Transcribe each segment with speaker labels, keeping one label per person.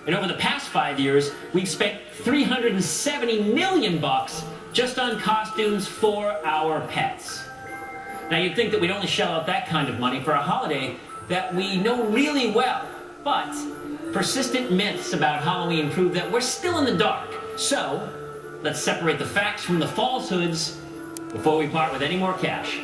Speaker 1: And over the past 5 years, we've spent $370 million just on costumes for our pets. Now, you'd think that we'd only shell out that kind of money for a holiday that we know really well, but persistent myths about Halloween prove that we're still in the dark. So, let's separate the facts from the falsehoods before we part with any more cash.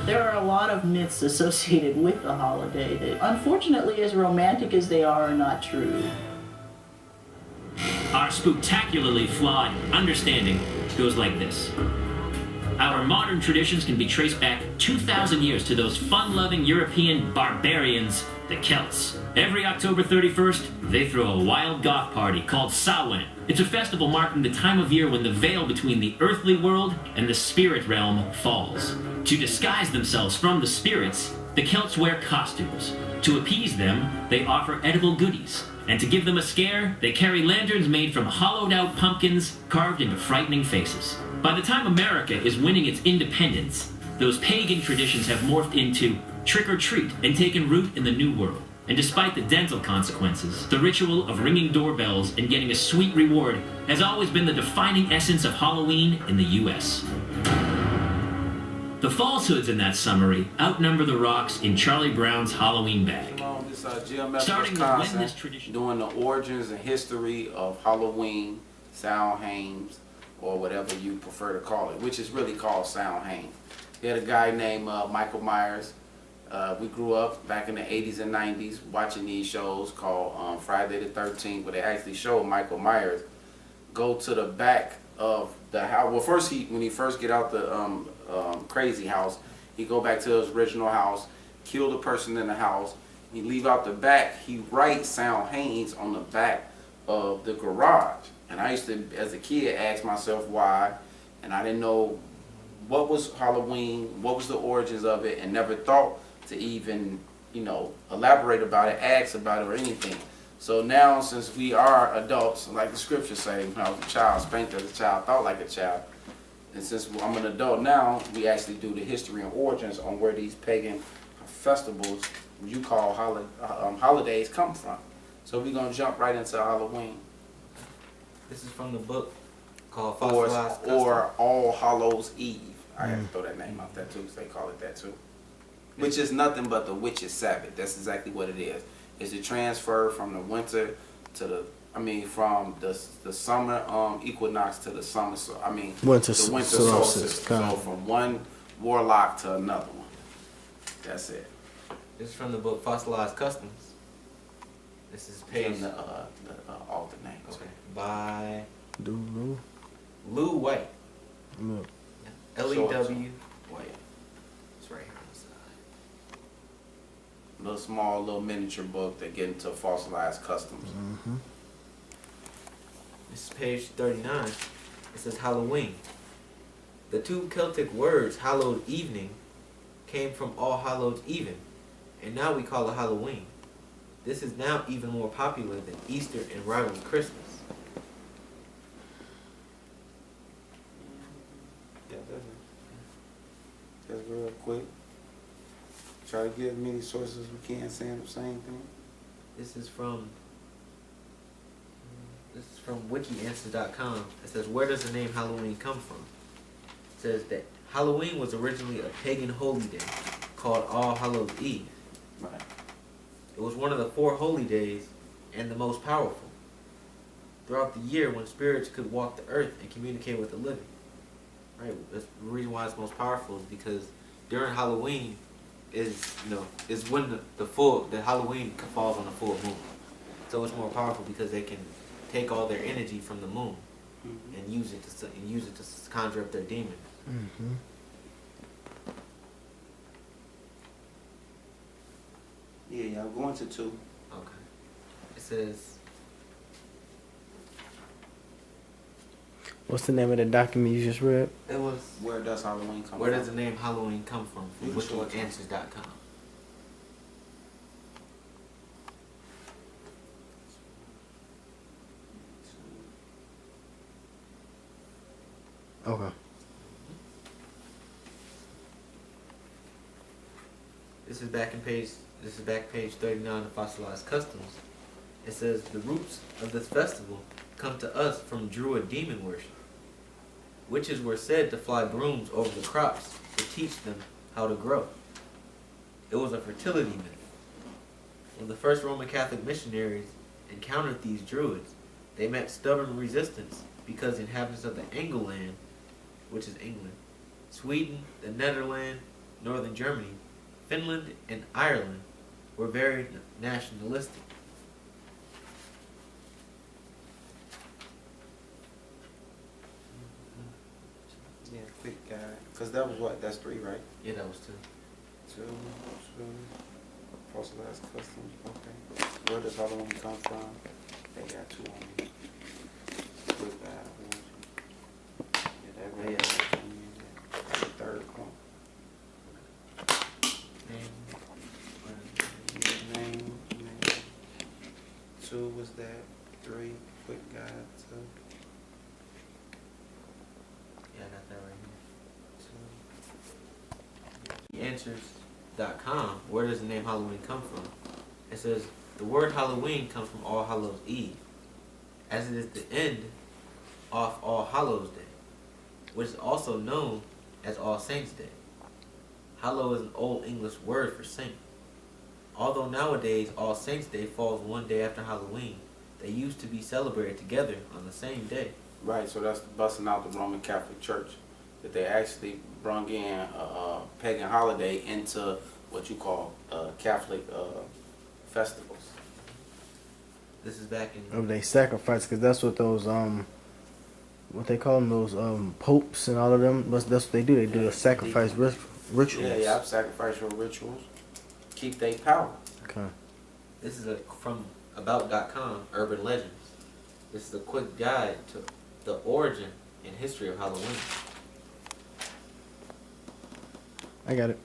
Speaker 2: There are a lot of myths associated with the holiday that, unfortunately, as romantic as they are not true.
Speaker 1: Our spectacularly flawed understanding goes like this. Our modern traditions can be traced back 2,000 years to those fun-loving European barbarians, the Celts. Every October 31st, they throw a wild goth party called Samhain. It's a festival marking the time of year when the veil between the earthly world and the spirit realm falls. To disguise themselves from the spirits, the Celts wear costumes. To appease them, they offer edible goodies. And to give them a scare, they carry lanterns made from hollowed-out pumpkins carved into frightening faces. By the time America is winning its independence, those pagan traditions have morphed into trick-or-treat and taken root in the New World. And despite the dental consequences, the ritual of ringing doorbells and getting a sweet reward has always been the defining essence of Halloween in the U.S. The falsehoods in that summary outnumber the rocks in Charlie Brown's Halloween bag. Starting with when this tradition...
Speaker 3: doing the origins and history of Halloween, Samhain, or whatever you prefer to call it, which is really called Samhain. We had a guy named Michael Myers. We grew up back in the 80s and 90s watching these shows called Friday the 13th, where they actually showed Michael Myers go to the back of the house. Well, first when he first get out the crazy house, he go back to his original house, kill the person in the house. He leave out the back. He writes Samhain on the back of the garage. And I used to, as a kid, ask myself why, and I didn't know what was Halloween, what was the origins of it, and never thought to even, elaborate about it, ask about it, or anything. So now, since we are adults, like the scriptures say, when I was a child, spanked as a child, thought like a child, and since I'm an adult now, we actually do the history and origins on where these pagan festivals, you call holidays, come from. So we're going to jump right into Halloween.
Speaker 4: This is from the book called Fossilized Customs.
Speaker 3: Or All Hallows Eve. I have to throw that name out there too, because they call it that too. Which is nothing but the witch's Sabbath. That's exactly what it is. It's a transfer from the winter to from the summer equinox to the summer, winter solstice. So from one warlock to another one. That's it.
Speaker 4: This is from the book Fossilized Customs. This is page...
Speaker 3: the author name.
Speaker 4: Okay. By...
Speaker 5: Lou
Speaker 4: White.
Speaker 5: Look.
Speaker 4: L-E-W.
Speaker 3: White.
Speaker 4: It's right here on the side.
Speaker 3: Little small, little miniature book that get into fossilized customs.
Speaker 5: Mm-hmm.
Speaker 4: This is page 39. It says Halloween. The two Celtic words, hallowed evening, came from All Hallows Even, and now we call it Halloween. This is now even more popular than Easter and rivals Christmas.
Speaker 3: Yeah, that's real quick. Try to get as many sources as we can saying the same thing.
Speaker 4: This is from wikianswers.com. It says, where does the name Halloween come from? It says that Halloween was originally a pagan holy day called All Hallows Eve.
Speaker 3: Right.
Speaker 4: It was one of the 4 holy days and the most powerful. Throughout the year, when spirits could walk the earth and communicate with the living. Right? That's the reason why it's most powerful is because during Halloween is when the Halloween falls on the full moon. So it's more powerful because they can take all their energy from the moon and use it to conjure up their demons.
Speaker 5: Mm-hmm.
Speaker 3: Yeah, I'm going to 2.
Speaker 4: Okay. It says,
Speaker 5: What's the name of the document you just read?
Speaker 4: it was,
Speaker 3: Where does Halloween come
Speaker 4: where
Speaker 3: from?
Speaker 4: does the name Halloween come from? From wikianswers.com. This is back page 39 of Fossilized Customs. It says the roots of this festival come to us from Druid demon worship. Witches were said to fly brooms over the crops to teach them how to grow. It was a fertility myth. When the first Roman Catholic missionaries encountered these Druids, they met stubborn resistance because the inhabitants of the Angleland, which is England, Sweden, the Netherlands, northern Germany, Finland, and Ireland were very nationalistic.
Speaker 3: Yeah, quick guide. Because that was what? That's 3, right?
Speaker 4: Yeah, that was 2.
Speaker 3: 2. Fossilized customs. Okay. Where does Halloween come from? They got 2 on me. Quick guide. Yeah, that really
Speaker 4: Yeah.
Speaker 3: the third one. Name. 2 was that. 3. Quick guide. 2.
Speaker 4: Yeah, I got that right here. Answers.com, where does the name Halloween come from? It says, the word Halloween comes from All Hallows Eve, as it is the end of All Hallows Day, which is also known as All Saints Day. Hallow is an Old English word for saint. Although nowadays All Saints Day falls one day after Halloween, they used to be celebrated together on the same day.
Speaker 3: Right, so that's busting out the Roman Catholic Church. That they actually brung in a pagan holiday into what you call Catholic festivals.
Speaker 4: This is back in...
Speaker 5: Of they sacrifice, because that's what those what they call them, those popes and all of them. That's what they do. They do a sacrifice rituals.
Speaker 3: Yeah, sacrificial rituals. Keep their power.
Speaker 5: Okay.
Speaker 4: This is from About.com, Urban Legends. This is a quick guide to the origin and history of Halloween.
Speaker 5: I got it.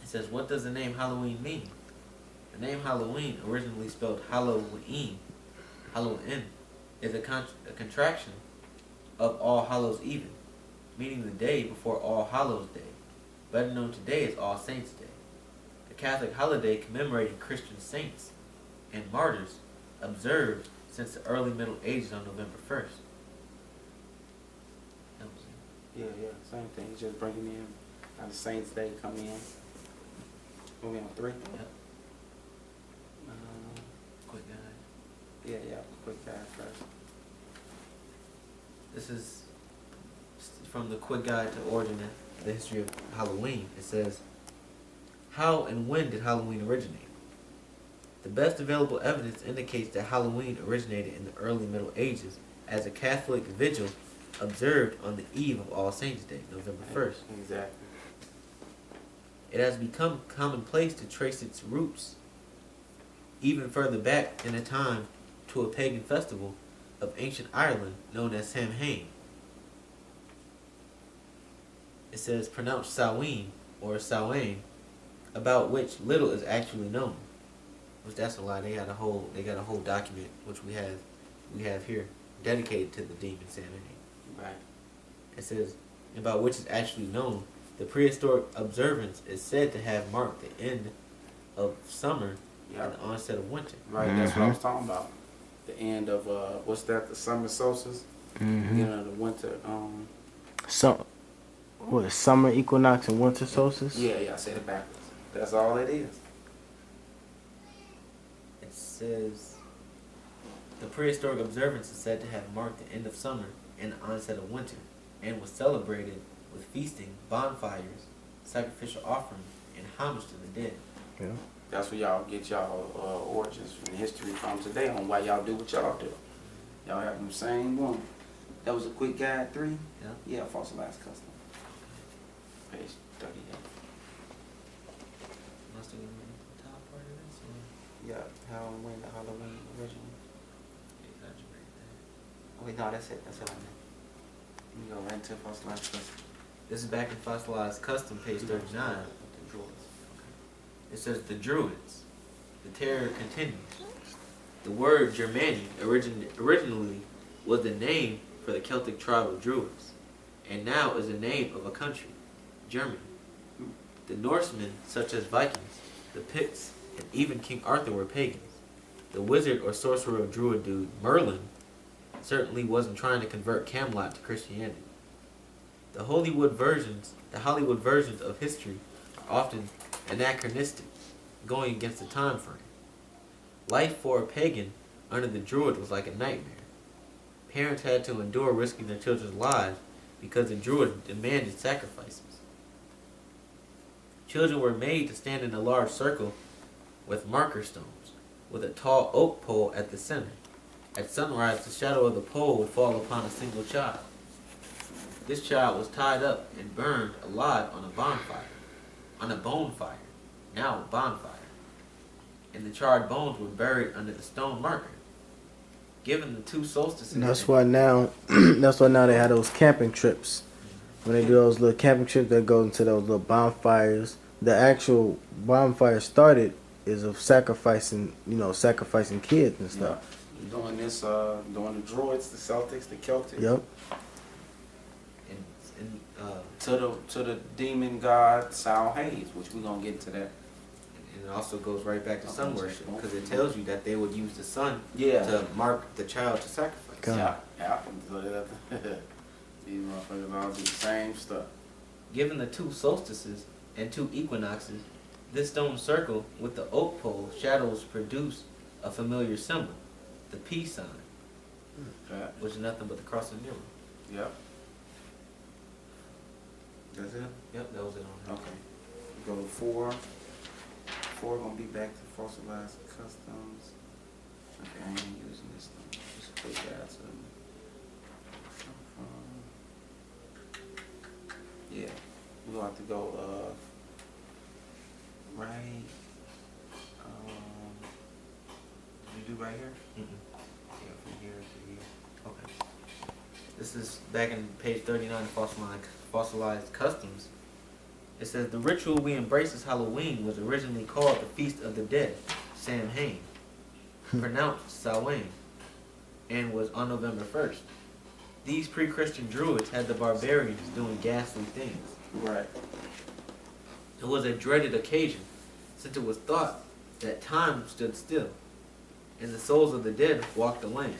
Speaker 4: It says, what does the name Halloween mean? The name Halloween, originally spelled Halloween, is a contraction of All Hallows Eve, meaning the day before All Hallows Day, better known today as All Saints Day. The Catholic holiday commemorating Christian saints and martyrs observed since the early Middle Ages on November 1st. That was it.
Speaker 3: Yeah, same thing. Just bringing in how the Saints Day come in. Are we on 3?
Speaker 4: Yep. Quick guide.
Speaker 3: Yeah, quick guide first.
Speaker 4: This is from the quick guide to origin and the history of Halloween. It says, how and when did Halloween originate? The best available evidence indicates that Halloween originated in the early Middle Ages as a Catholic vigil observed on the eve of All Saints' Day, November 1st.
Speaker 3: Exactly.
Speaker 4: It has become commonplace to trace its roots even further back in a time to a pagan festival of ancient Ireland known as Samhain. It says pronounced Samhain or Samhain, about which little is actually known. Which that's a lie. They got a whole document which we have here dedicated to the demon Samhain.
Speaker 3: Right.
Speaker 4: It says about which is actually known. The prehistoric observance is said to have marked the end of summer and the onset of winter.
Speaker 3: Right, that's what I was talking about. The end of what's that? The summer solstice. You know, the winter.
Speaker 5: Summer equinox and winter solstice?
Speaker 3: Yeah, I said it backwards. That's all it is.
Speaker 4: It says the prehistoric observance is said to have marked the end of summer and the onset of winter, and was celebrated with feasting, bonfires, sacrificial offerings, and homage to the dead.
Speaker 5: Yeah.
Speaker 3: That's where y'all get y'all origins and history from today on why y'all do what y'all do. Y'all have the same one. That was a quick guide 3. Yeah, fossilized custom. Page 38.
Speaker 4: Must have been the top part of this one.
Speaker 3: Yeah, how and when the Halloween originally.
Speaker 4: Exaggerate that.
Speaker 3: Wait, no, that's it. That's it on there. You go right into fossilized custom.
Speaker 4: This is back in Fossilized Custom, page 39.
Speaker 3: The Druids.
Speaker 4: It says the Druids. The terror continues. The word Germani originally was the name for the Celtic tribe of Druids, and now is the name of a country, Germany. The Norsemen, such as Vikings, the Picts, and even King Arthur were pagans. The wizard or sorcerer of Druid dude, Merlin, certainly wasn't trying to convert Camelot to Christianity. The Hollywood versions of history are often anachronistic, going against the time frame. Life for a pagan under the Druid was like a nightmare. Parents had to endure risking their children's lives because the Druid demanded sacrifices. Children were made to stand in a large circle with marker stones, with a tall oak pole at the center. At sunrise, the shadow of the pole would fall upon a single child. This child was tied up and burned alive on a bonfire. Now a bonfire. And the charred bones were buried under the stone marker. Given the two solstices.
Speaker 5: And that's why now they have those camping trips. When they do those little camping trips that go into those little bonfires. The actual bonfire started is of sacrificing kids and stuff.
Speaker 3: Yeah. Doing this, doing the Druids, the Celtics, the Celtics.
Speaker 5: Yep.
Speaker 3: To the demon god Samhain, which we're gonna get into that.
Speaker 4: And it also goes right back to sun worship, because it tells you that they would use the sun
Speaker 3: Yeah.
Speaker 4: to mark the child to sacrifice.
Speaker 5: God.
Speaker 3: Yeah. These motherfuckers all do the same stuff.
Speaker 4: Given the two solstices and two equinoxes, this stone circle with the oak pole shadows produce a familiar symbol, the peace sign,
Speaker 3: Yeah.
Speaker 4: which is nothing but the cross and mirror.
Speaker 3: Yep. That's it?
Speaker 4: Yep, that was it on
Speaker 3: Okay. We go to 4. 4 gonna be back to fossilized customs. Okay, I ain't using this thing. Just put that to yeah. We're gonna have to go right. Did you do right here? Yeah, from here to here.
Speaker 4: Okay. This is back in page 39 of Fossilized Customs. It says, the ritual we embrace as Halloween was originally called the Feast of the Dead, Samhain, pronounced Samhain, and was on November 1st. These pre-Christian Druids had the barbarians doing ghastly things.
Speaker 3: Right.
Speaker 4: It was a dreaded occasion, since it was thought that time stood still, and the souls of the dead walked the land.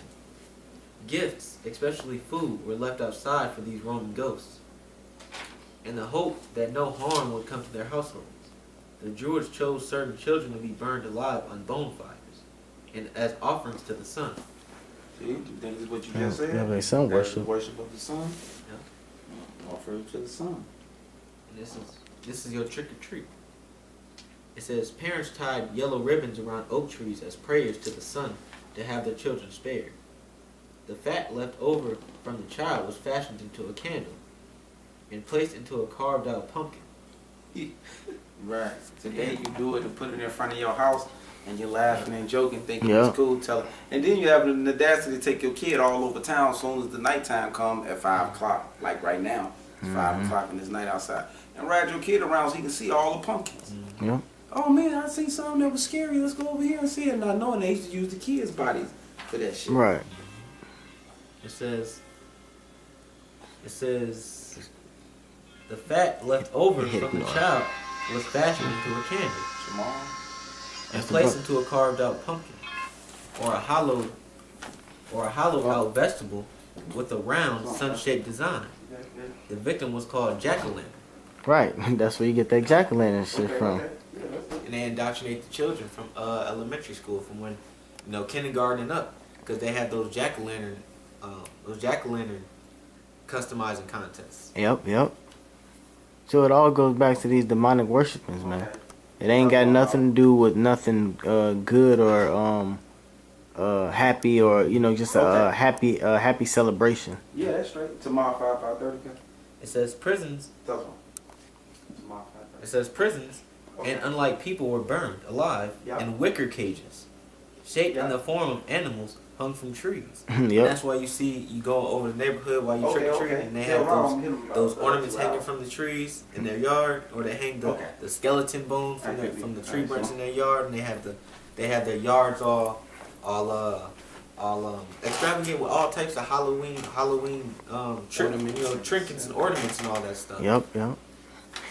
Speaker 4: Gifts, especially food, were left outside for these roaming ghosts, in the hope that no harm would come to their households. The Druids chose certain children to be burned alive on bonfires, and as offerings to the sun.
Speaker 3: See, that is what you just said.
Speaker 5: Yeah, they sun
Speaker 3: There's the
Speaker 5: worship.
Speaker 3: worship of the sun.
Speaker 4: Yeah.
Speaker 3: Offer it to the sun.
Speaker 4: And this is your trick or treat. It says parents tied yellow ribbons around oak trees as prayers to the sun to have their children spared. The fat left over from the child was fashioned into a candle and placed into a carved out pumpkin.
Speaker 3: Right. Today you do it and put it in front of your house and you're laughing and joking, thinking
Speaker 5: Yeah.
Speaker 3: it's cool. And then you have the audacity to take your kid all over town as soon as the nighttime come at 5 o'clock, like right now. It's 5 o'clock and it's night outside. And ride your kid around so he can see all the pumpkins.
Speaker 5: Yep.
Speaker 3: Oh man, I seen something that was scary. Let's go over here and see it. Not knowing they used to use the kids' bodies for that shit.
Speaker 5: Right.
Speaker 4: It says the fat left over from the child was fashioned into a candle
Speaker 3: Jamal.
Speaker 4: and placed into a carved out pumpkin, or a hollowed out vegetable with a round sun-shaped design. The victim was called jack-o'-lantern,
Speaker 5: Right. That's where you get that jack-o'-lantern shit from.
Speaker 4: and they indoctrinate the children from elementary school, from when kindergarten and up, because they had those jack-o'-lantern customizing contests.
Speaker 5: Yep. So it all goes back to these demonic worshipings, man. It ain't got nothing to do with nothing good or happy or just a happy celebration.
Speaker 3: Yeah, that's straight. Tomorrow 5:30.
Speaker 4: It says prisons.
Speaker 3: Tomorrow 5:30.
Speaker 4: It says prisons, and unlike people, were burned alive in wicker cages, shaped in the form of animals hung from trees. And
Speaker 5: Yep.
Speaker 4: that's why you go over the neighborhood while you trick or treat, and they have those ornaments hanging from the trees in their yard, or they hang the skeleton bone from the tree branch in their yard, and they have their yards all extravagant with all types of Halloween trinkets and ornaments and all that stuff.
Speaker 5: Yep.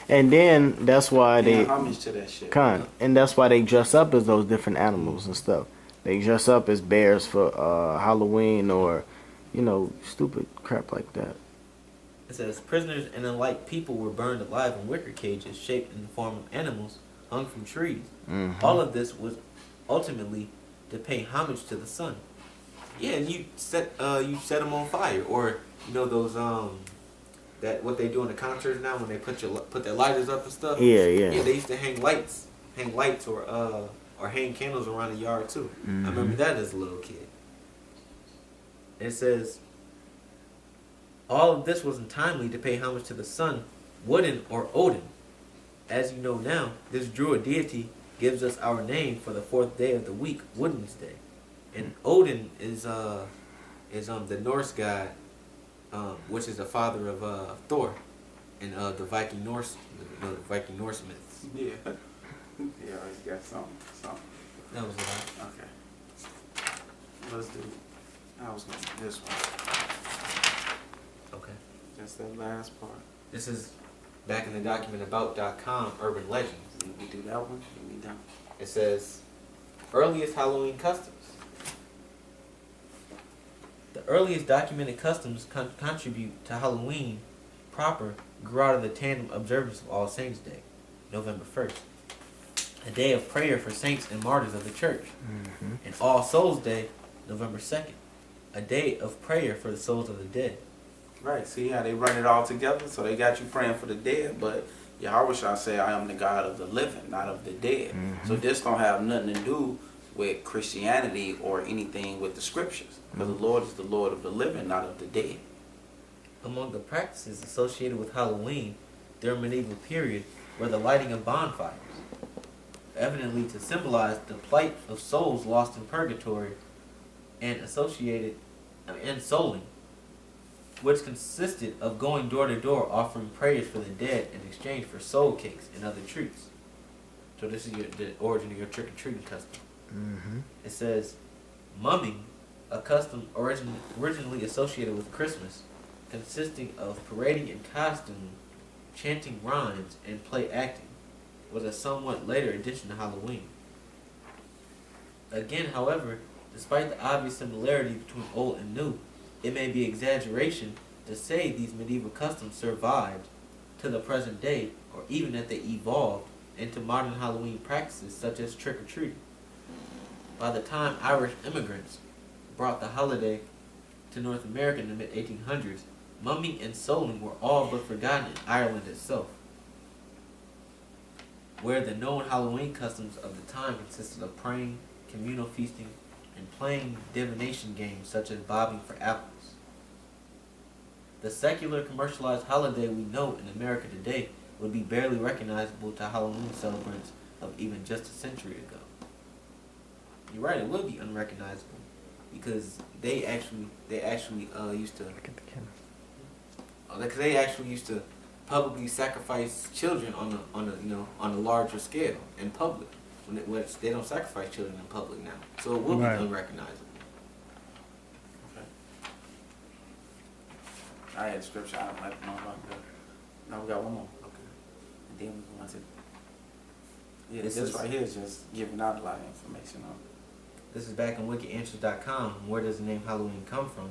Speaker 5: And then that's why
Speaker 3: Paying
Speaker 5: they
Speaker 3: homage to that shit.
Speaker 5: and that's why they dress up as those different animals and stuff. They dress up as bears for Halloween or, stupid crap like that.
Speaker 4: It says prisoners and unlike people were burned alive in wicker cages shaped in the form of animals hung from trees.
Speaker 5: Mhm.
Speaker 4: All of this was ultimately to pay homage to the sun. Yeah, and you set them on fire, or those that what they do in the concerts now when they put their lighters up and stuff.
Speaker 5: Yeah.
Speaker 4: Yeah, they used to hang lights or hang candles around the yard too.
Speaker 5: Mhm.
Speaker 4: I remember that as a little kid. It says, all of this was untimely to pay homage to the sun, Wooden or Odin. As you know now, this Druid deity gives us our name for the fourth day of the week, Woden's Day. And Odin is the Norse god, which is the father of Thor, in the Viking Norse myths.
Speaker 3: Yeah. Yeah, he's got something.
Speaker 4: That was what
Speaker 3: Okay. Let's do. I was gonna do this one.
Speaker 4: okay.
Speaker 3: Just that last part.
Speaker 4: This is back in the document about.com, urban legends.
Speaker 3: Did we do that one? Did we done?
Speaker 4: It says, earliest Halloween customs. The earliest documented customs contribute to Halloween proper grew out of the tandem observance of All Saints' Day, November 1st, a day of prayer for saints and martyrs of the church, and All Souls' Day, November 2nd, a day of prayer for the souls of the dead.
Speaker 3: Right. See how they run it all together? So they got you praying for the dead, but Yahweh shall say, I am the God of the living, not of the dead. So this don't have nothing to do with Christianity or anything with the scriptures. Because the Lord is the Lord of the living, not of the dead.
Speaker 4: Among the practices associated with Halloween during medieval period were the lighting of bonfires, evidently to symbolize the plight of souls lost in purgatory, and souling, which consisted of going door to door offering prayers for the dead in exchange for soul cakes and other treats. So this is the origin of your trick-or-treating custom. It says, mumming, a custom originally associated with Christmas, consisting of parading in costume, chanting rhymes, and play acting, was a somewhat later addition to Halloween. Again, however, despite the obvious similarity between old and new, it may be exaggeration to say these medieval customs survived to the present day, or even that they evolved into modern Halloween practices such as trick-or-treating. By the time Irish immigrants brought the holiday to North America in the mid-1800s, mumming and souling were all but forgotten in Ireland itself, where the known Halloween customs of the time consisted of praying, communal feasting, and playing divination games such as bobbing for apples. The secular commercialized holiday we know in America today would be barely recognizable to Halloween celebrants of even just a century ago. You're right, it would be unrecognizable because they actually used to. Because they actually used to publicly sacrifice children on a larger scale in public. Which they don't sacrifice children in public now, so it will be unrecognizable.
Speaker 3: Okay. I had scripture. I don't like to know about that. Now we got one more. Okay. And then we go on to. Yeah, this right here is just giving out a lot of information on.
Speaker 4: This is back on wickedanswers.com. Where does the name Halloween come from?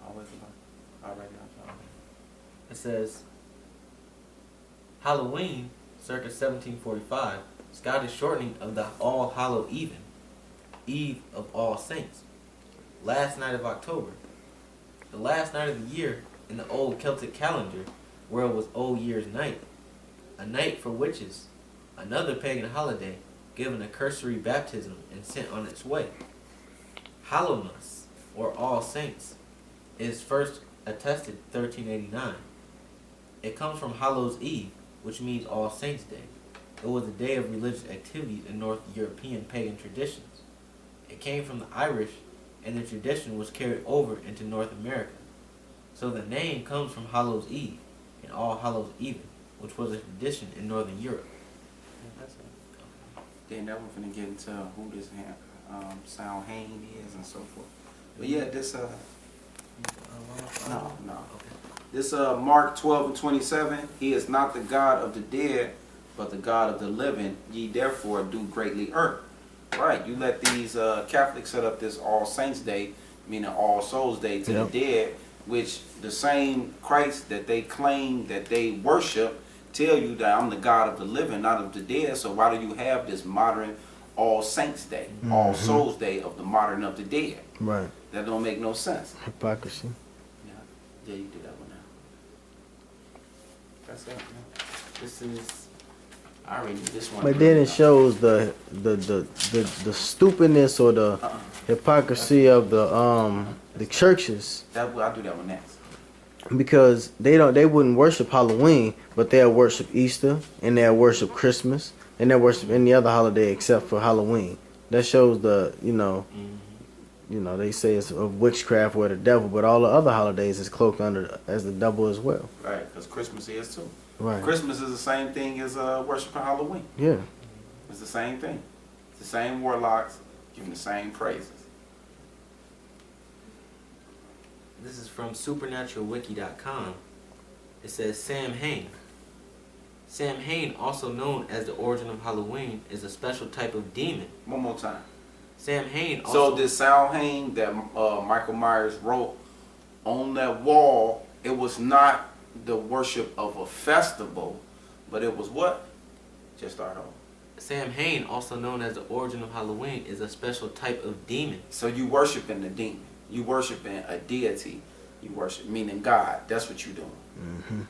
Speaker 3: Always about. Alright,
Speaker 4: It says Halloween, circa 1745, Scottish shortening of the All Hallows Eve of All Saints, last night of October. The last night of the year in the old Celtic calendar, where it was Old Year's Night, a night for witches, another pagan holiday, given a cursory baptism and sent on its way. Hallowmas, or All Saints, is first attested 1389. It comes from Hallows Eve, which means All Saints' Day. It was a day of religious activities in North European pagan traditions. It came from the Irish, and the tradition was carried over into North America. So the name comes from Hallows Eve and All Hallows Even, which was a tradition in Northern Europe.
Speaker 3: That's it. Then that we're gonna get into who this Samhain is and so forth. But yeah, this No.
Speaker 4: Okay.
Speaker 3: This Mark 12:27. He is not the God of the dead, but the God of the living. Ye therefore do greatly err. Right. You let these Catholics set up this All Saints Day, meaning All Souls Day to the dead, which the same Christ that they claim that they worship tell you that I'm the God of the living, not of the dead. So why do you have this modern All Saints Day, All Souls Day of the modern of the dead?
Speaker 5: Right.
Speaker 3: That don't make no sense.
Speaker 5: Hypocrisy.
Speaker 3: Yeah, you do that one now. That's it, man. This is, I already knew this one.
Speaker 5: But then it shows the stupidness or the hypocrisy of the churches,
Speaker 3: I'll do that one next.
Speaker 5: because they wouldn't worship Halloween, but they'll worship Easter and they'll worship Christmas and they'll worship any other holiday except for Halloween. That shows they say it's of witchcraft or the devil, but all the other holidays is cloaked under as the devil as well.
Speaker 3: Right, because Christmas is too.
Speaker 5: Right.
Speaker 3: Christmas is the same thing as worshiping Halloween.
Speaker 5: Yeah.
Speaker 3: It's the same thing. It's the same warlocks giving the same praises.
Speaker 4: This is from supernaturalwiki.com. It says Samhain. Samhain, also known as the origin of Halloween, is a special type of demon.
Speaker 3: One more time.
Speaker 4: Samhain
Speaker 3: So
Speaker 4: also...
Speaker 3: this Samhain that Michael Myers wrote on that wall, it was not the worship of a festival, but it was what? Just start over.
Speaker 4: Samhain, also known as the origin of Halloween, is a special type of demon.
Speaker 3: So you worshiping the demon. You worshiping a deity. You worship, meaning God. That's what you doing.
Speaker 5: Mm-hmm.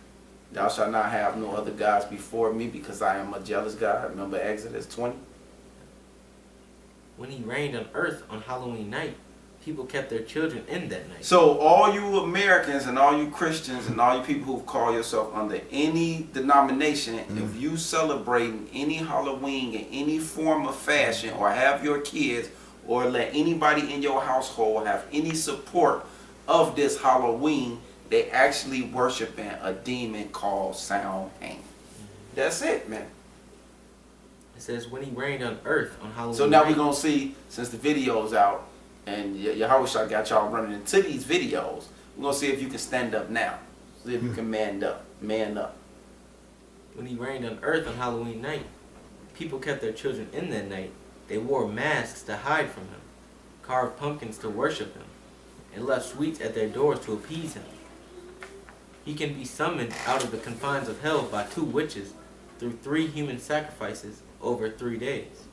Speaker 3: Thou shalt not have no other gods before me, because I am a jealous God. Remember Exodus 20?
Speaker 4: When he reigned on earth on Halloween night, people kept their children in that night.
Speaker 3: So all you Americans and all you Christians and all you people who call yourself under any denomination, if you celebrating any Halloween in any form of fashion, or have your kids, or let anybody in your household have any support of this Halloween, they actually worshiping a demon called Samhain. That's it, man.
Speaker 4: It says when he reigned on earth on Halloween
Speaker 3: So now
Speaker 4: night.
Speaker 3: we're going to see, since the video's out, and Yahweh got y'all running into these videos, we're going to see if you can stand up now. See if you can man up. Man up.
Speaker 4: When he reigned on earth on Halloween night, people kept their children in that night. They wore masks to hide from him, carved pumpkins to worship him, and left sweets at their doors to appease him. He can be summoned out of the confines of hell by 2 witches through 3 human sacrifices over 3 days.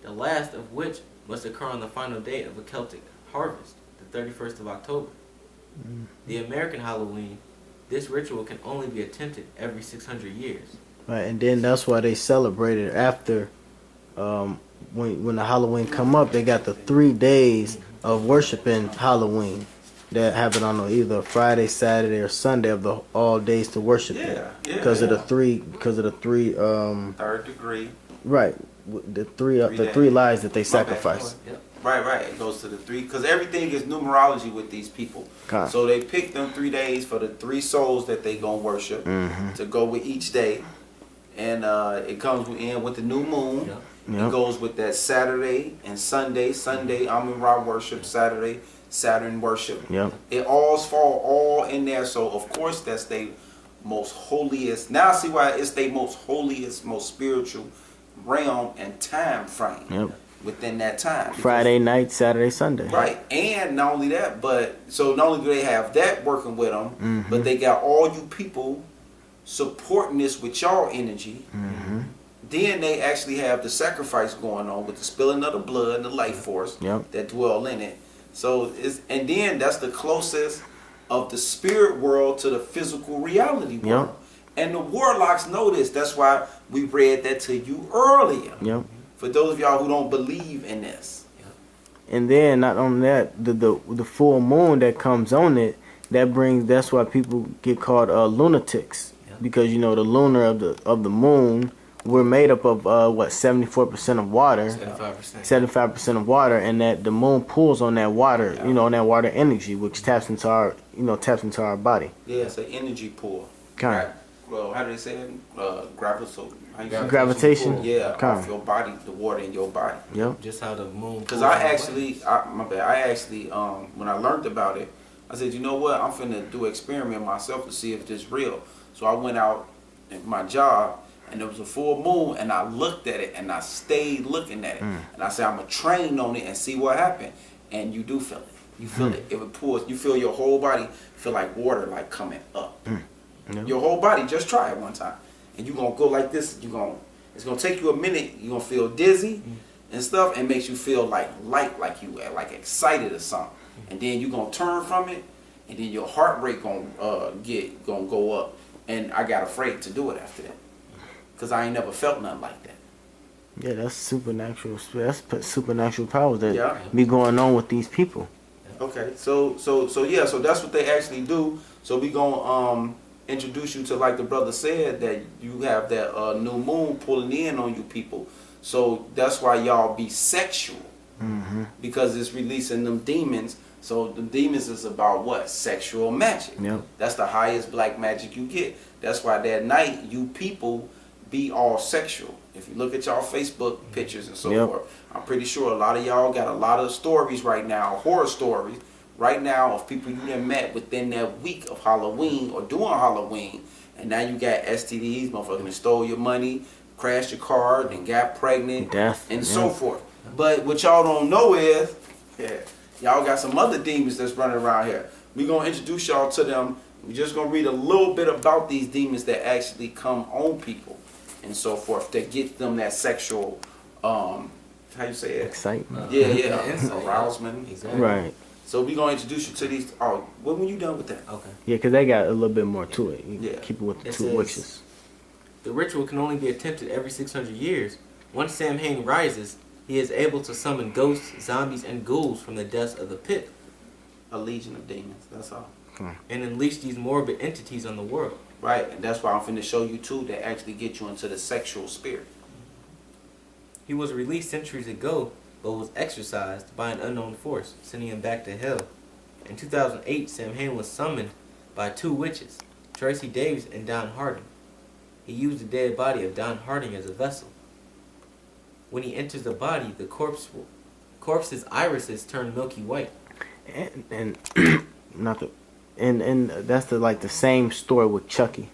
Speaker 4: The last of which must occur on the final day of a Celtic harvest, the 31st of October. The American Halloween, this ritual can only be attempted every 600 years.
Speaker 5: Right, and then that's why they celebrate it after, when the Halloween come up, they got the 3 days of worshiping Halloween that happen on either Friday, Saturday, or Sunday of the all days to worship it. Because of the three,
Speaker 3: Third degree.
Speaker 5: right, the three lives that they sacrifice.
Speaker 4: Yep.
Speaker 3: Right. It goes to the 3, because everything is numerology with these people.
Speaker 5: Okay.
Speaker 3: So they pick them 3 days for the 3 souls that they gonna worship to go with each day, and it comes in with the new moon.
Speaker 4: Yep.
Speaker 5: Yep.
Speaker 3: It goes with that Saturday and Sunday. Sunday, Amun Ra worship. Saturday, Saturn worship.
Speaker 5: Yep.
Speaker 3: It all in there. So of course that's their most holiest. Now I see why it's their most holiest, most spiritual realm and time frame.
Speaker 5: Yep.
Speaker 3: Within that time. Because-
Speaker 5: Friday night, Saturday, Sunday.
Speaker 3: Right, and not only that, but so not only do they have that working with them, but they got all you people supporting this with y'all energy. Then they actually have the sacrifice going on with the spilling of the blood and the life force that dwell in it. So and then that's the closest of the spirit world to the physical reality world. And the warlocks know this. That's why we read that to you earlier.
Speaker 5: Yep.
Speaker 3: For those of y'all who don't believe in this.
Speaker 5: And then not only that, the full moon that comes on it, that's why people get called lunatics, because the lunar of the moon, we're made up of 74% of water, 75% of water, and that the moon pulls on that water, on that water energy, which taps into our body.
Speaker 3: Yeah, it's an energy pull.
Speaker 5: Kind.
Speaker 3: Well, how do they say it?
Speaker 5: Gravitation.
Speaker 3: Yeah,
Speaker 5: Kind.
Speaker 3: off your body, the water in your body.
Speaker 5: Yep.
Speaker 4: Just how the moon.
Speaker 3: Because I actually, when I learned about it, I said, you know what? I'm finna do an experiment myself to see if this real. So I went out at my job, and there was a full moon, and I looked at it, and I stayed looking at it. And I said, I'm gonna train on it and see what happened. And you do feel it. You feel it. If it pours, you feel your whole body feel like water like coming up. Your whole body, just try it one time. And you're gonna go like this, it's gonna take you a minute, you're gonna feel dizzy and stuff, and makes you feel like light, like you like excited or something. And then you're gonna turn from it, and then your heart rate gonna go up. And I got afraid to do it after that. Cause I ain't never felt nothing like that.
Speaker 5: Yeah, that's supernatural. That's supernatural powers that
Speaker 3: Yeah.
Speaker 5: be going on with these people.
Speaker 3: Okay, so yeah, so that's what they actually do. So we gonna introduce you to, like the brother said, that you have that new moon pulling in on you people. So that's why y'all be sexual, because it's releasing them demons. So the demons is about what? Sexual magic.
Speaker 5: Yep.
Speaker 3: That's the highest black magic you get. That's why that night you people be all sexual. If you look at y'all Facebook pictures and so forth, I'm pretty sure a lot of y'all got a lot of stories right now, horror stories right now of people you done met within that week of Halloween or doing Halloween, and now you got STDs, motherfucking stole your money, crashed your car, then got pregnant,
Speaker 5: Death,
Speaker 3: and so forth. But what y'all don't know is, y'all got some other demons that's running around here. We gonna introduce y'all to them. We're just gonna read a little bit about these demons that actually come on people and so forth, that get them that sexual, how you say it?
Speaker 5: Excitement.
Speaker 3: Yeah,
Speaker 4: insight.
Speaker 3: arousement.
Speaker 4: Exactly.
Speaker 5: Right.
Speaker 3: So we gonna introduce you to these. Oh, when you done with that?
Speaker 4: Okay.
Speaker 5: Yeah, because they got a little bit more to it. You
Speaker 3: Yeah.
Speaker 5: keep it with the
Speaker 4: It
Speaker 5: two
Speaker 4: says-
Speaker 5: witches.
Speaker 4: The ritual can only be attempted every 600 years. Once Samhain rises, he is able to summon ghosts, zombies, and ghouls from the depths of the pit
Speaker 3: A legion of demons. That's all.
Speaker 4: and unleash these morbid entities on the world.
Speaker 3: Right, and that's why I'm finna show you two that actually get you into the sexual spirit.
Speaker 4: He was released centuries ago, but was exorcised by an unknown force, sending him back to hell. In 2008, Samhain was summoned by two witches, Tracy Davis and Don Harding. He used the dead body of Don Harding as a vessel. When he enters the body, the corpse's irises turn milky white.
Speaker 5: And not the, and that's the same story with Chucky.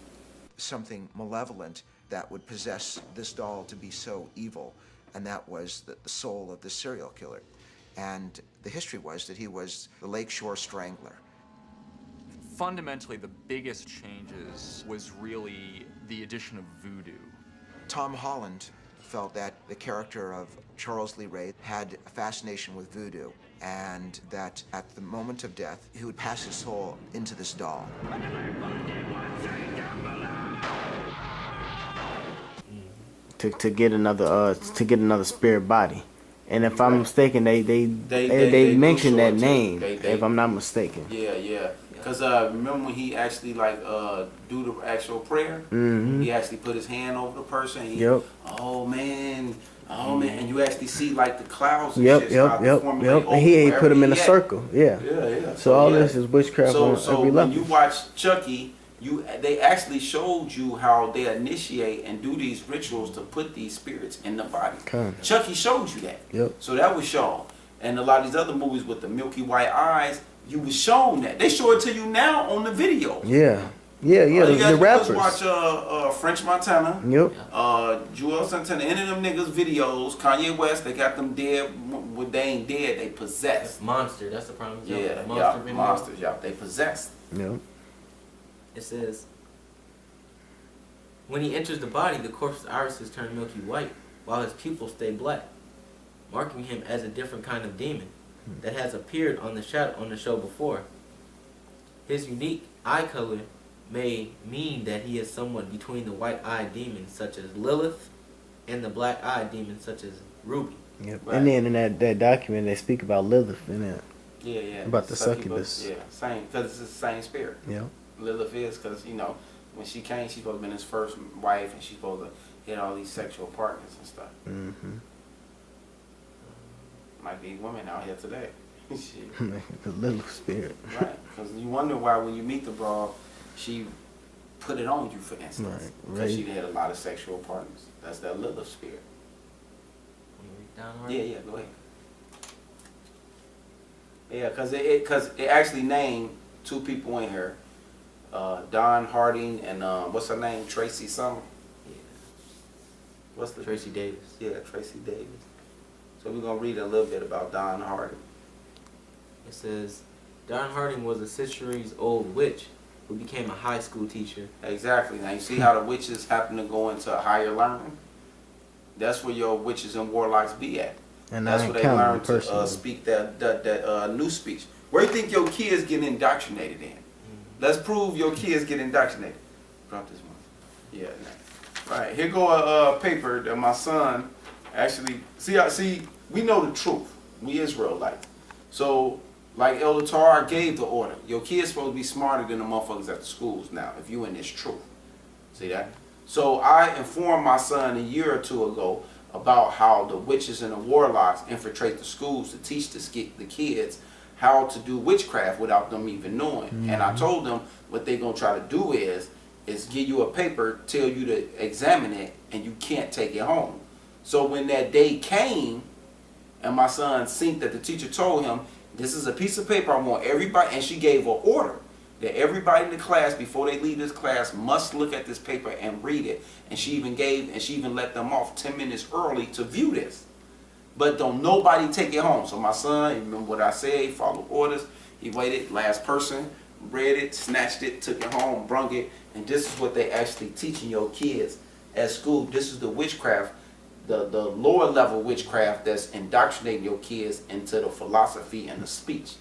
Speaker 6: Something malevolent that would possess this doll to be so evil, and that was the soul of the serial killer. And the history was that he was the Lakeshore Strangler.
Speaker 7: Fundamentally, the biggest changes was really the addition of voodoo.
Speaker 6: Tom Holland felt that the character of Charles Lee Ray had a fascination with voodoo, and that at the moment of death, he would pass his soul into this doll.
Speaker 5: To get another spirit body. And if I'm mistaken, they mentioned that name. If I'm not mistaken.
Speaker 3: Yeah. Because remember when he actually do the actual prayer? He actually put his hand over the person. Oh man, and you actually see like the clouds and shit start to formulate
Speaker 5: And he
Speaker 3: over
Speaker 5: put him in a
Speaker 3: wherever he
Speaker 5: circle. Yeah.
Speaker 3: Yeah.
Speaker 5: So all this is witchcraft on
Speaker 3: So
Speaker 5: every
Speaker 3: when
Speaker 5: level.
Speaker 3: you watch Chucky, they actually showed you how they initiate and do these rituals to put these spirits in the body.
Speaker 5: Kinda.
Speaker 3: Chucky showed you that.
Speaker 5: Yep.
Speaker 3: So that was shown. And a lot of these other movies with the milky white eyes, you was shown that. They show it to you now on the video.
Speaker 5: Yeah.
Speaker 3: You guys
Speaker 5: The rappers.
Speaker 3: watch French Montana,
Speaker 5: Yep.
Speaker 3: Joel Santana, any of them niggas videos, Kanye West, they got them dead. When they ain't dead, they possessed.
Speaker 4: Monster, that's the problem.
Speaker 3: Yeah,
Speaker 4: Monster video.
Speaker 3: monsters, they possessed.
Speaker 5: Yep.
Speaker 4: It says, when he enters the body, the corpse's irises turn milky white, while his pupils stay black, marking him as a different kind of demon that has appeared on the show before. His unique eye color may mean that he is somewhat between the white-eyed demons such as Lilith and the black-eyed demons such as Ruby.
Speaker 5: Yep.
Speaker 3: Right.
Speaker 5: And then in that document, they speak about Lilith in it.
Speaker 3: Yeah.
Speaker 5: About the succubus.
Speaker 3: Yeah, same, because it's the same spirit.
Speaker 5: Yep.
Speaker 3: Lilith is, because, when she came, she's supposed to be his first wife, and she's supposed to hit all these sexual partners and stuff.
Speaker 5: Mm-hmm.
Speaker 3: Might be women out here today. Shit.
Speaker 5: The Lilith spirit.
Speaker 3: Right, because you wonder why when you meet the broad, she put it on you, for instance.
Speaker 5: Right.
Speaker 3: Because she had a lot of sexual partners. That's that Lilith spirit. Yeah, go ahead. Yeah, because it actually named two people in here. Don Harding and what's her name? Tracy something.
Speaker 4: Yeah.
Speaker 3: What's the
Speaker 4: Tracy Davis.
Speaker 3: Yeah, Tracy Davis. So we're gonna read a little bit about Don Harding.
Speaker 4: It says, Don Harding was a centuries-old witch who became a high school teacher.
Speaker 3: Exactly. Now you see how the witches happen to go into a higher learning. That's where your witches and warlocks be at.
Speaker 5: And
Speaker 3: that's
Speaker 5: I
Speaker 3: where
Speaker 5: ain't
Speaker 3: they learn
Speaker 5: counting
Speaker 3: to
Speaker 5: personally.
Speaker 3: speak that new speech. Where do you think your kids get indoctrinated in? Let's prove your kids get indoctrinated. Drop this one. Yeah. Right. Here go a paper that my son actually see. We know the truth. We Israelites. So like Elder Tar gave the order. Your kids supposed to be smarter than the motherfuckers at the schools now. If you in this truth. See that? So I informed my son a year or two ago about how the witches and the warlocks infiltrate the schools to teach the kids how to do witchcraft without them even knowing. And I told them what they're going to try to do is give you a paper, tell you to examine it, and you can't take it home. So when that day came, and my son seen that the teacher told him, this is a piece of paper I want everybody, and she gave an order that everybody in the class, before they leave this class, must look at this paper and read it. And she even let them off 10 minutes early to view this. But don't nobody take it home. So my son, you remember what I said, he followed orders. He waited, last person, read it, snatched it, took it home, brung it. And this is what they actually teaching your kids at school. This is the witchcraft, the lower level witchcraft that's indoctrinating your kids into the philosophy and the speech.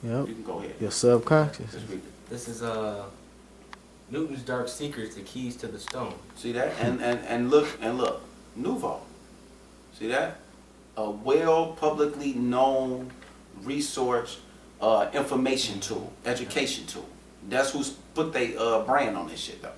Speaker 5: Yep.
Speaker 3: You can go ahead.
Speaker 5: Your subconscious.
Speaker 3: Just read it.
Speaker 4: This is Newton's Dark Secrets, the keys to the stone.
Speaker 3: See that? And look, Nouveau. See that? A well publicly known resource, information tool, education tool. That's who's put their brand on this shit though.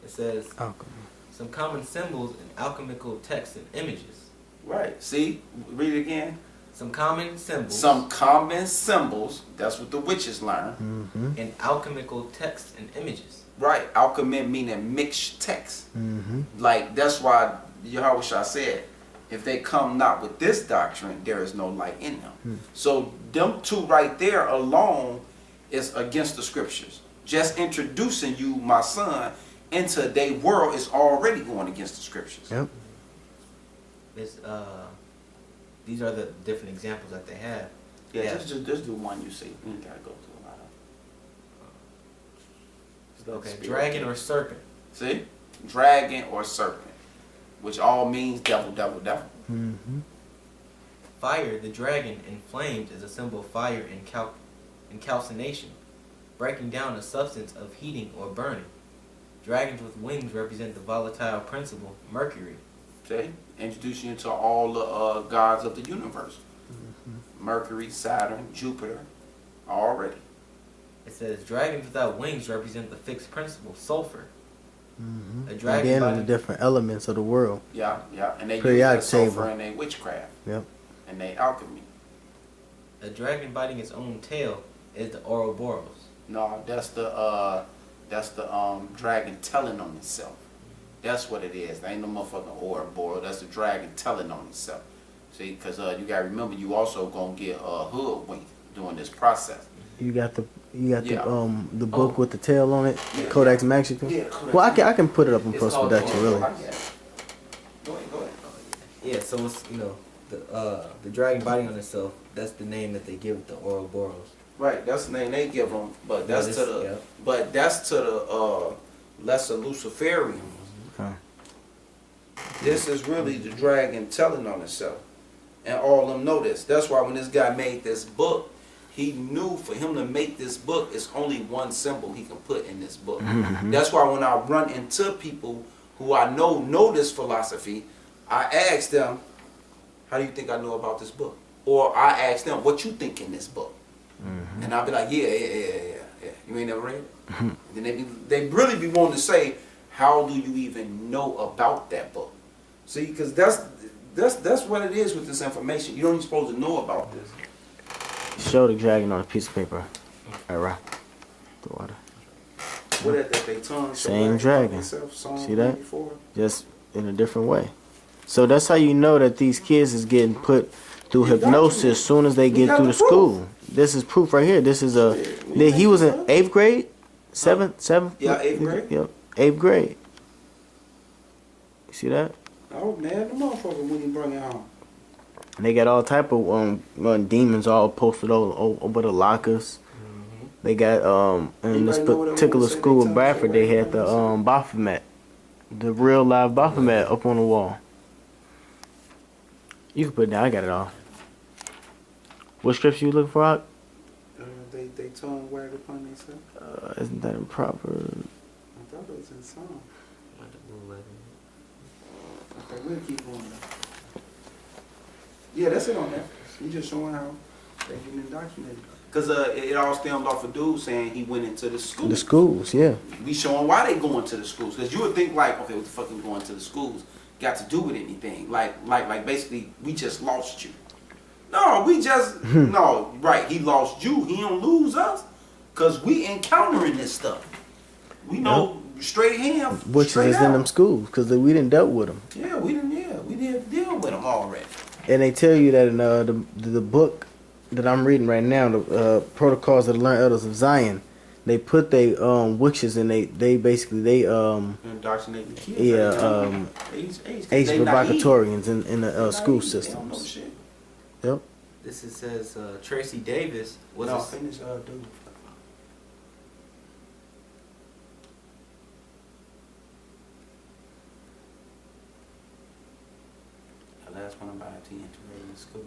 Speaker 4: It says,
Speaker 5: Alchemy.
Speaker 4: some common symbols in alchemical texts and images.
Speaker 3: Right. See? Read it again.
Speaker 4: Some common symbols.
Speaker 3: Some common symbols. That's what the witches learn.
Speaker 4: In alchemical texts and images.
Speaker 3: Right. Alchemy meaning mixed text.
Speaker 5: Mm-hmm.
Speaker 3: Like that's why Yahushua said, if they come not with this doctrine, there is no light in them. So them two right there alone is against the scriptures. Just introducing you, my son, into their world is already going against the scriptures.
Speaker 5: Yep.
Speaker 4: This, these are the different examples that they have.
Speaker 3: Yeah, just do one you see. You ain't gotta go through a lot of them.
Speaker 4: Okay, dragon or serpent.
Speaker 3: See? Dragon or serpent. Which all means devil, devil, devil.
Speaker 5: Mm-hmm.
Speaker 4: Fire, the dragon in flames, is a symbol of fire and calcination, breaking down a substance of heating or burning. Dragons with wings represent the volatile principle, Mercury.
Speaker 3: See? Introduce you into all the gods of the universe. Mercury, Saturn, Jupiter, already.
Speaker 4: It says dragons without wings represent the fixed principle, sulfur.
Speaker 5: Mm-hmm.
Speaker 4: A
Speaker 5: And
Speaker 4: dragon
Speaker 5: then
Speaker 4: body,
Speaker 5: the different elements of the world.
Speaker 3: Yeah, yeah. And they use
Speaker 5: Periodic
Speaker 3: that sulfur
Speaker 5: table.
Speaker 3: in their witchcraft.
Speaker 5: Yep.
Speaker 3: And their alchemy.
Speaker 4: a dragon biting its own tail is the Ouroboros.
Speaker 3: No, that's the dragon telling on itself. That's what it is. There ain't no motherfucking Ouroboros. That's the dragon telling on itself. See, because you gotta remember, you also gonna get hoodwinked during this process.
Speaker 5: You got the
Speaker 3: Yeah.
Speaker 5: the book with the tail on it,
Speaker 3: Yeah.
Speaker 5: Codex Mexican.
Speaker 3: Yeah, Codex
Speaker 5: Well, I can put it up in
Speaker 4: It's
Speaker 5: post
Speaker 4: called
Speaker 5: production, really.
Speaker 3: I get it. Go ahead.
Speaker 4: Yeah, so it's, the dragon biting on itself, that's the name that they give the Ouroboros.
Speaker 3: Right, that's the name they give them, but that's
Speaker 4: But
Speaker 3: to
Speaker 4: it's-
Speaker 3: the,
Speaker 4: yeah.
Speaker 3: but that's to the lesser Luciferians.
Speaker 5: Okay.
Speaker 3: This is really the dragon telling on itself, and all of them know this. That's why when this guy made this book, he knew for him to make this book, it's only one symbol he can put in this book. That's why when I run into people who I know this philosophy, I ask them, "How do you think I know about this book?" Or I ask them, "What you think in this book?" And I'll be like, yeah. You ain't never read it? Then they really be wanting to say, how do you even know about that book? See, because that's what it is with this information. You don't even supposed to know about this.
Speaker 5: Show the dragon on a piece of paper. Alright. The water.
Speaker 3: What that they tongue show
Speaker 5: Same
Speaker 3: back
Speaker 5: dragon.
Speaker 3: themselves, Psalm
Speaker 5: See that?
Speaker 3: 84.
Speaker 5: Just in a different way. So that's how you know that these kids is getting put through hypnosis as soon as they get through the school. This is proof right here. This is a. He was in 8th grade, seventh.
Speaker 3: Yeah, 8th grade.
Speaker 5: Yep, 8th grade. You see that?
Speaker 3: I was mad at the motherfucker when he brought it home.
Speaker 5: And they got all type of demons all posted over the lockers. They got in this particular school in Bradford, they had the Baphomet, the real live Baphomet up on the wall. You can put it down. I got it all. What scripture you looking for, Out?
Speaker 3: They tongue wag upon themselves.
Speaker 5: Isn't that improper?
Speaker 3: I thought it was in Psalm. Okay, we'll keep going. Yeah, that's it on there. He's just showing how they get indoctrinated. Because it all stemmed off a dude saying he went into the schools.
Speaker 5: The schools, yeah.
Speaker 3: We showing why they going to the schools. Because you would think like, okay, what the fuck is going to the schools got to do with anything? Like basically, we just lost you. No, we just, no, right, he lost you. He don't lose us. Because we encountering this stuff. We know straight hand,
Speaker 5: which
Speaker 3: straight
Speaker 5: is
Speaker 3: out.
Speaker 5: in them schools, because we didn't dealt with them.
Speaker 3: Yeah, we didn't deal with them already.
Speaker 5: And they tell you that in the book that I'm reading right now, the Protocols of the Learned Elders of Zion, they put they witches and they basically
Speaker 3: indoctrinate the kids.
Speaker 5: age provocatorians in the school systems.
Speaker 3: They don't know shit.
Speaker 5: Yep.
Speaker 4: This says Tracy Davis was
Speaker 3: No,
Speaker 4: a,
Speaker 3: finish, dude. The last one about to integrate in school.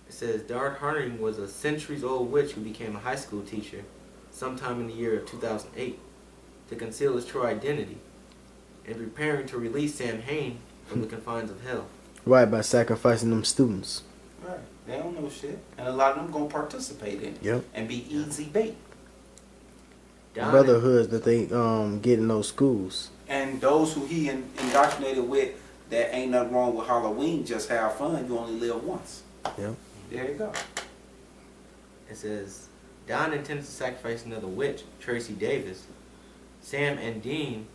Speaker 4: It says Dart Harding was a centuries-old witch who became a high school teacher sometime in the year of 2008 to conceal his true identity and preparing to release Samhain from the confines of hell.
Speaker 5: Right, by sacrificing them students.
Speaker 3: Right. They don't know shit. And a lot of them gonna participate in it.
Speaker 5: Yep.
Speaker 3: And be easy bait.
Speaker 5: Brotherhoods that they get in those schools.
Speaker 3: And those who he indoctrinated with, that ain't nothing wrong with Halloween, just have fun. You only live once.
Speaker 5: Yep.
Speaker 3: There you go.
Speaker 4: It says Don intends to sacrifice another witch, Tracy Davis. Sam and Dean.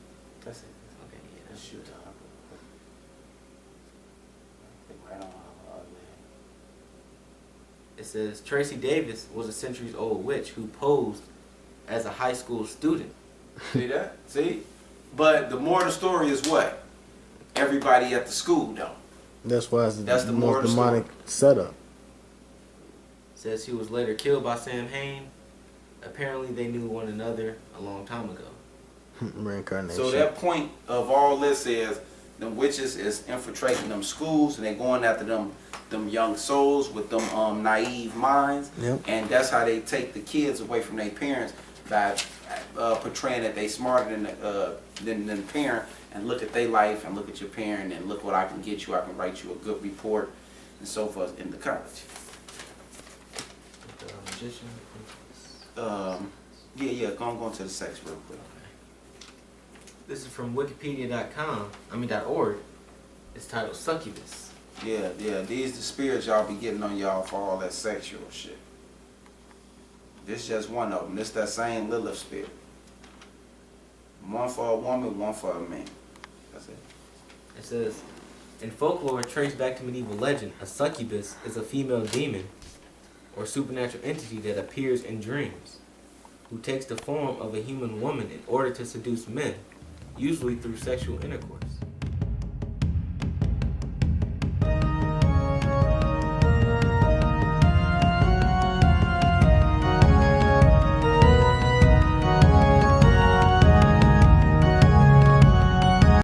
Speaker 3: That's it.
Speaker 4: Okay, yeah,
Speaker 3: That's
Speaker 4: that's
Speaker 3: your top. Right on.
Speaker 4: It says Tracy Davis was a centuries-old witch who posed as a high school student.
Speaker 3: See that? See? But the more the story is what? Everybody at the school, though.
Speaker 5: That's why it's
Speaker 3: That's
Speaker 5: the
Speaker 3: the more
Speaker 5: most
Speaker 3: the
Speaker 5: demonic setup.
Speaker 4: Says he was later killed by Samhain. Apparently they knew one another a long time ago.
Speaker 5: Reincarnation.
Speaker 3: So that point of all this is them witches is infiltrating them schools and they going after them young souls with them naive minds.
Speaker 5: Yep.
Speaker 3: And that's how they take the kids away from their parents by portraying that they smarter than the parent, and look at their life and look at your parent and look what I can get you. I can write you a good report and so forth in the college.
Speaker 4: Magician.
Speaker 3: Yeah, go into the sex real quick.
Speaker 4: This is from Wikipedia.com. .org. It's titled Succubus.
Speaker 3: Yeah, these the spirits y'all be getting on y'all for all that sexual shit. This just one of them. This that same Lilith spirit. One for a woman, one for a man. That's it.
Speaker 4: It says, in folklore traced back to medieval legend, a succubus is a female demon or supernatural entity that appears in dreams, who takes the form of a human woman in order to seduce men, usually through sexual intercourse.